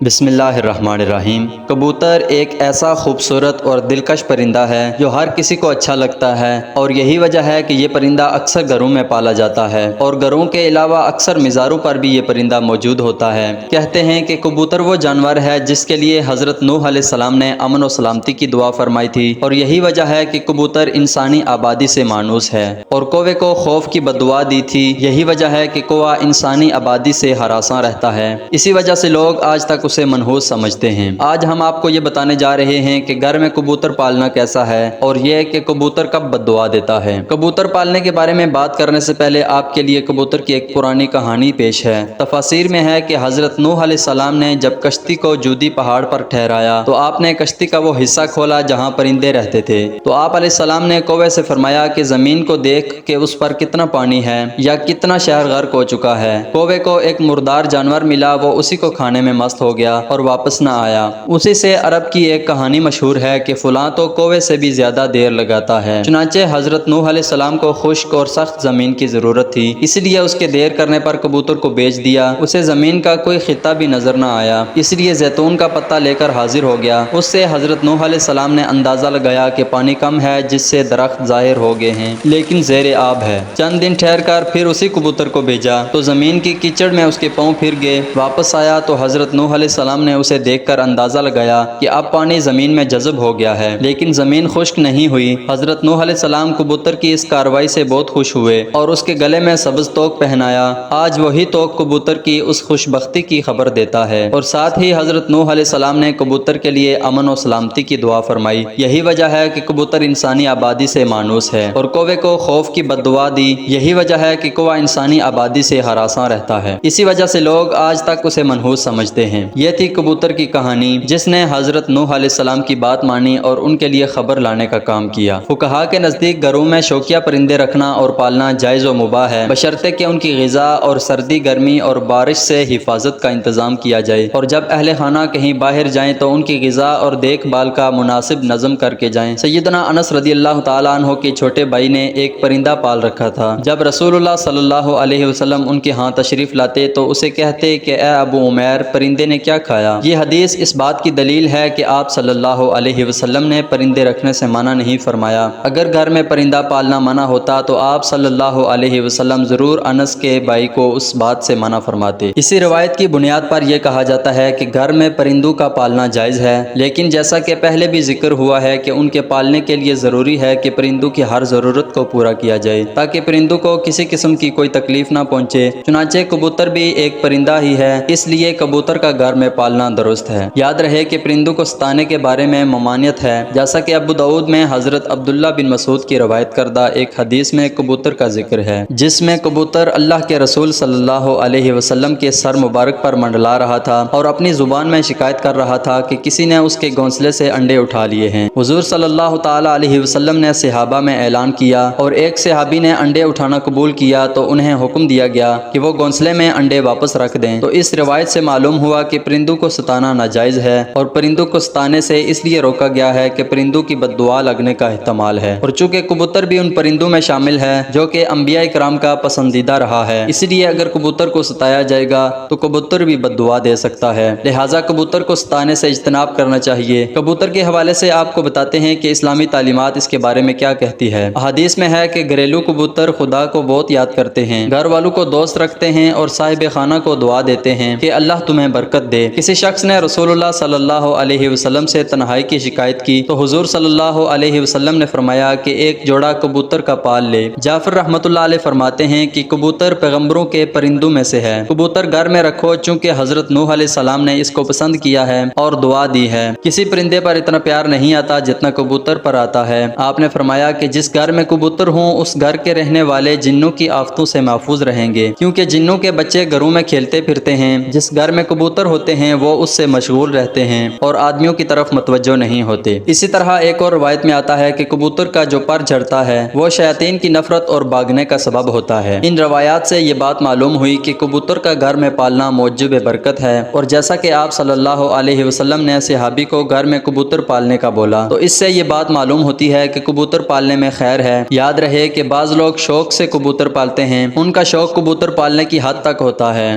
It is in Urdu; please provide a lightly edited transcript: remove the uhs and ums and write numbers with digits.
بسم اللہ الرحمن الرحیم۔ کبوتر ایک ایسا خوبصورت اور دلکش پرندہ ہے جو ہر کسی کو اچھا لگتا ہے، اور یہی وجہ ہے کہ یہ پرندہ اکثر گھروں میں پالا جاتا ہے، اور گھروں کے علاوہ اکثر مزاروں پر بھی یہ پرندہ موجود ہوتا ہے۔ کہتے ہیں کہ کبوتر وہ جانور ہے جس کے لیے حضرت نوح علیہ السلام نے امن و سلامتی کی دعا فرمائی تھی، اور یہی وجہ ہے کہ کبوتر انسانی آبادی سے مانوس ہے، اور کوے کو خوف کی بددعا دی تھی۔ یہی وجہ ہے کہ کوہ انسانی آبادی سے ہراساں رہتا ہے، اسی وجہ سے لوگ آج تک اسے منحوس سمجھتے ہیں۔ آج ہم آپ کو یہ بتانے جا رہے ہیں کہ گھر میں کبوتر پالنا کیسا ہے، اور یہ کہ کبوتر کب بددعا دیتا ہے۔ کبوتر پالنے کے بارے میں بات کرنے سے پہلے آپ کے لیے کبوتر کی ایک پرانی کہانی پیش ہے۔ تفاسیر میں ہے کہ حضرت نوح علیہ السلام نے جب کشتی کو جودی پہاڑ پر ٹھہرایا تو آپ نے کشتی کا وہ حصہ کھولا جہاں پرندے رہتے تھے، تو آپ علیہ السلام نے کوے سے فرمایا کہ زمین کو دیکھ کہ اس پر کتنا پانی ہے یا کتنا شہر غرق ہو چکا ہے۔ کوے کو ایک مردار جانور ملا، وہ اسی کو کھانے میں مست ہو گیا اور واپس نہ آیا۔ اسی سے عرب کی ایک کہانی مشہور ہے کہ فلاں تو کوے سے بھی زیادہ دیر لگاتا ہے۔ چنانچہ حضرت نوح علیہ السلام کو خشک اور سخت زمین کی ضرورت تھی، اس لیے اس کے دیر کرنے پر کبوتر کو بیچ دیا۔ اسے زمین کا کوئی خطہ بھی نظر نہ آیا، اس لیے زیتون کا پتہ لے کر حاضر ہو گیا۔ اس سے حضرت نوح علیہ السلام نے اندازہ لگایا کہ پانی کم ہے، جس سے درخت ظاہر ہو گئے ہیں لیکن زیر آب ہے۔ چند دن ٹھہر کر پھر اسی کبوتر کو بھیجا تو زمین کی کیچڑ میں اس کے پاؤں پھر گئے۔ واپس آیا تو حضرت نوح علیہ السلام نے اسے دیکھ کر اندازہ لگایا کہ اب پانی زمین میں جذب ہو گیا ہے، لیکن زمین خشک نہیں ہوئی۔ حضرت نوح علیہ السلام کبوتر کی اس کارروائی سے بہت خوش ہوئے اور اس کے گلے میں سبز توق پہنایا۔ آج وہی توق کبوتر کی اس خوش بختی کی خبر دیتا ہے، اور ساتھ ہی حضرت نوح علیہ السلام نے کبوتر کے لیے امن و سلامتی کی دعا فرمائی۔ یہی وجہ ہے کہ کبوتر انسانی آبادی سے مانوس ہے، اور کوے کو خوف کی بددعا دی۔ یہی وجہ ہے کہ کوہ انسانی آبادی سے ہراساں رہتا ہے، اسی وجہ سے لوگ آج تک اسے منحوس سمجھتے ہیں۔ یہ تھی کبوتر کی کہانی جس نے حضرت نوح علیہ السلام کی بات مانی اور ان کے لیے خبر لانے کا کام کیا۔ فقہا کے نزدیک گھروں میں شوقیہ پرندے رکھنا اور پالنا جائز و مباح ہے، بشرطے کہ ان کی غذا اور سردی گرمی اور بارش سے حفاظت کا انتظام کیا جائے، اور جب اہل خانہ کہیں باہر جائیں تو ان کی غذا اور دیکھ بھال کا مناسب نظم کر کے جائیں۔ سیدنا انس رضی اللہ تعالیٰ عنہ کے چھوٹے بھائی نے ایک پرندہ پال رکھا تھا۔ جب رسول اللہ صلی اللہ علیہ وسلم ان کے ہاں تشریف لاتے تو اسے کہتے کہ اے ابو عمیر، پرندے نے کیا کھایا؟ یہ حدیث اس بات کی دلیل ہے کہ آپ صلی اللہ علیہ وسلم نے پرندے رکھنے سے منع نہیں فرمایا۔ اگر گھر میں پرندہ پالنا منع ہوتا تو آپ صلی اللہ علیہ وسلم ضرور انس کے بھائی کو اس بات سے منع فرماتے۔ اسی روایت کی بنیاد پر یہ کہا جاتا ہے کہ گھر میں پرندوں کا پالنا جائز ہے، لیکن جیسا کہ پہلے بھی ذکر ہوا ہے کہ ان کے پالنے کے لیے ضروری ہے کہ پرندوں کی ہر ضرورت کو پورا کیا جائے تاکہ پرندوں کو کسی قسم کی کوئی تکلیف نہ پہنچے۔ چنانچہ کبوتر بھی ایک پرندہ ہی ہے، اس لیے کبوتر کا گھر میں پالنا درست ہے۔ یاد رہے کہ پرندوں کو ستانے کے بارے میں ممانعت ہے، جیسا کہ ابو داؤد میں حضرت عبداللہ بن مسعود کی روایت کردہ ایک حدیث میں کبوتر کا ذکر ہے، جس میں کبوتر اللہ کے رسول صلی اللہ علیہ وسلم کے سر مبارک پر منڈلا رہا تھا اور اپنی زبان میں شکایت کر رہا تھا کہ کسی نے اس کے گھونسلے سے انڈے اٹھا لیے ہیں۔ حضور صلی اللہ تعالی علیہ وسلم نے صحابہ میں اعلان کیا، اور ایک صحابی نے انڈے اٹھانا قبول کیا تو انہیں حکم دیا گیا کہ وہ گھونسلے میں انڈے واپس رکھ دیں۔ تو اس روایت سے معلوم ہوا کہ پرندوں کو ستانا ناجائز ہے، اور پرندوں کو ستانے سے اس لیے روکا گیا ہے کہ پرندوں کی بددعا لگنے کا احتمال ہے، اور چونکہ کبوتر بھی ان پرندوں میں شامل ہے جو کہ انبیاء کرام کا پسندیدہ رہا ہے، اس لیے اگر کبوتر کو ستایا جائے گا تو کبوتر بھی بددعا دے سکتا ہے، لہٰذا کبوتر کو ستانے سے اجتناب کرنا چاہیے۔ کبوتر کے حوالے سے آپ کو بتاتے ہیں کہ اسلامی تعلیمات اس کے بارے میں کیا کہتی ہے۔ احادیث میں ہے کہ گھریلو کبوتر خدا کو بہت یاد کرتے ہیں، گھر والوں کو دوست رکھتے ہیں اور صاحب خانہ کو دعا دیتے ہیں کہ اللہ تمہیں برکت دے۔ کسی شخص نے رسول اللہ صلی اللہ علیہ وسلم سے تنہائی کی شکایت کی تو حضور صلی اللہ علیہ وسلم نے فرمایا کہ ایک جوڑا کبوتر کا پال لے۔ جعفر رحمۃ اللہ علیہ فرماتے ہیں کہ کبوتر پیغمبروں کے پرندوں میں سے ہے۔ کبوتر گھر میں رکھو چونکہ حضرت نوح علیہ السلام نے اس کو پسند کیا ہے اور دعا دی ہے۔ کسی پرندے پر اتنا پیار نہیں آتا جتنا کبوتر پر آتا ہے۔ آپ نے فرمایا کہ جس گھر میں کبوتر ہوں اس گھر کے رہنے والے جنوں کی آفتوں سے محفوظ رہیں گے، کیونکہ جنوں کے بچے گھروں میں کھیلتے پھرتے ہیں۔ جس گھر میں کبوتر ہوتے ہیں وہ اس سے مشغول رہتے ہیں اور آدمیوں کی طرف متوجہ نہیں ہوتے۔ اسی طرح ایک اور روایت میں آتا ہے کہ کبوتر کا جو پر جھڑتا ہے وہ شیاطین کی نفرت اور بھاگنے کا سبب ہوتا ہے۔ ان روایات سے یہ بات معلوم ہوئی کہ کبوتر کا گھر میں پالنا موجب برکت ہے، اور جیسا کہ آپ صلی اللہ علیہ وسلم نے صحابی کو گھر میں کبوتر پالنے کا بولا تو اس سے یہ بات معلوم ہوتی ہے کہ کبوتر پالنے میں خیر ہے۔ یاد رہے کہ بعض لوگ شوق سے کبوتر پالتے ہیں، ان کا شوق کبوتر پالنے کی حد تک ہوتا ہے،